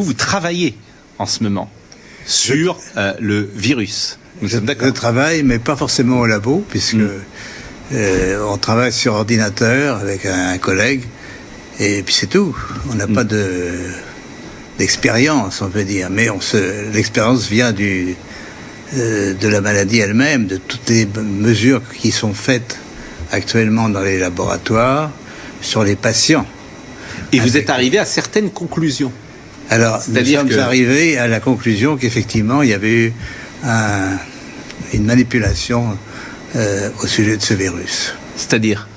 vous travaillez en ce moment sur le virus. Nous sommes d'accord. Je travaille, mais pas forcément au labo, puisque on travaille sur ordinateur avec un collègue, et puis c'est tout. On n'a pas d'expérience, on peut dire, mais l'expérience vient de la maladie elle-même, de toutes les mesures qui sont faites actuellement dans les laboratoires sur les patients. Et vous êtes arrivé à certaines conclusions. Alors, nous sommes arrivés à la conclusion qu'effectivement, il y avait eu une manipulation au sujet de ce virus. C'est-à-dire ?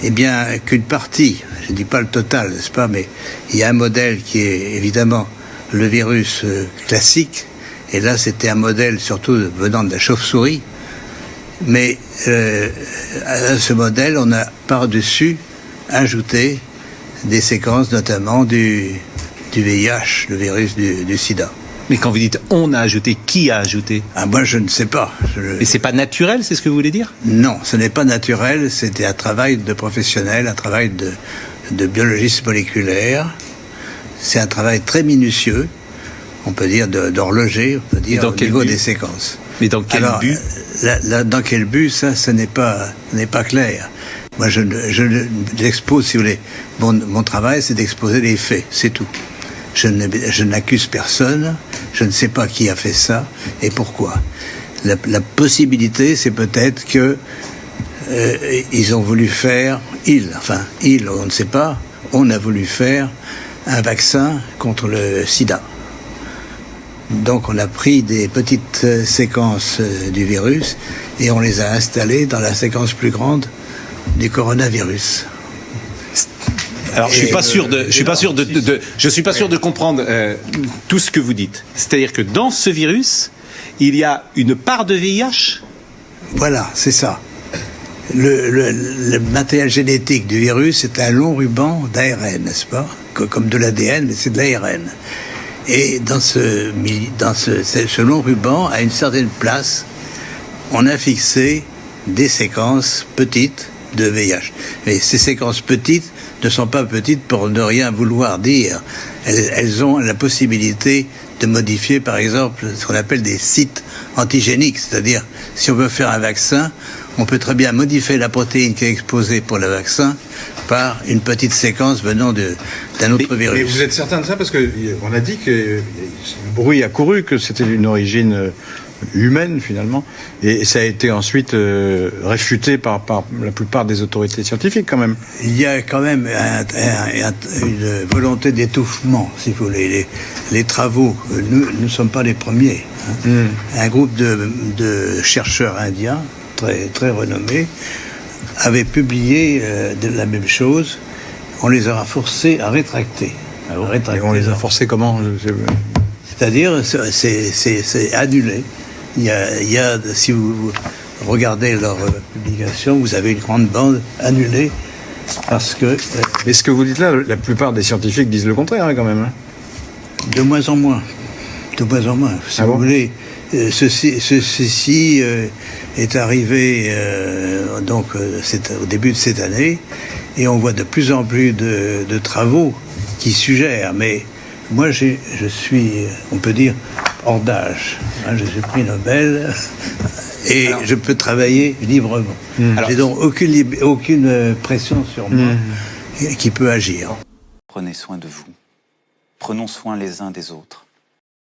Eh bien, qu'une partie, je ne dis pas le total, n'est-ce pas, mais il y a un modèle qui est évidemment le virus classique, et là c'était un modèle surtout venant de la chauve-souris, mais à ce modèle, on a par-dessus ajouté des séquences notamment du VIH, le virus du sida. Mais quand vous dites « on a ajouté », qui a ajouté ? Moi, je ne sais pas. Mais c'est pas naturel, c'est ce que vous voulez dire ? Non, ce n'est pas naturel. C'était un travail de professionnel, un travail de biologiste moléculaire. C'est un travail très minutieux, on peut dire d'horloger, on peut dire au niveau des séquences. Mais dans quel but ? Dans quel but, ça, ce n'est pas clair. Moi, j'expose, si vous voulez, mon travail, c'est d'exposer les faits, c'est tout. Je n'accuse personne, je ne sais pas qui a fait ça et pourquoi. La possibilité, c'est peut-être que ils ont voulu faire, on ne sait pas, on a voulu faire un vaccin contre le sida. Donc on a pris des petites séquences du virus et on les a installées dans la séquence plus grande du coronavirus. Alors je suis pas sûr de comprendre tout ce que vous dites. C'est-à-dire que dans ce virus, il y a une part de VIH ? Voilà, c'est ça. Le matériel génétique du virus, c'est un long ruban d'ARN, n'est-ce pas ? Comme de l'ADN, mais c'est de l'ARN. Et dans ce long ruban, à une certaine place, on a fixé des séquences petites de VIH. Mais ces séquences petites ne sont pas petites pour ne rien vouloir dire. Elles ont la possibilité de modifier, par exemple, ce qu'on appelle des sites antigéniques. C'est-à-dire, si on veut faire un vaccin, on peut très bien modifier la protéine qui est exposée pour le vaccin par une petite séquence venant d'un autre virus. Mais vous êtes certain de ça ? Parce qu'on a dit que le bruit a couru, que c'était d'une origine humaine finalement, et ça a été ensuite réfuté par la plupart des autorités scientifiques quand même. Il y a quand même une volonté d'étouffement, si vous voulez. Les travaux, nous ne sommes pas les premiers. Un groupe de chercheurs indiens, très, très renommés, avait publié la même chose. On les a forcés à rétracter. Et on les a forcés comment ? C'est-à-dire, c'est annulé. Il y a, si vous regardez leur publication, vous avez une grande bande annulée parce que... Mais ce que vous dites là, la plupart des scientifiques disent le contraire quand même. De moins en moins. De moins en moins. Si vous voulez, ceci est arrivé c'est au début de cette année et on voit de plus en plus de travaux qui suggèrent, mais moi je suis, on peut dire, hors d'âge. J'ai pris Nobel et je peux travailler librement. J'ai donc aucune pression sur moi qui peut agir. Prenez soin de vous. Prenons soin les uns des autres.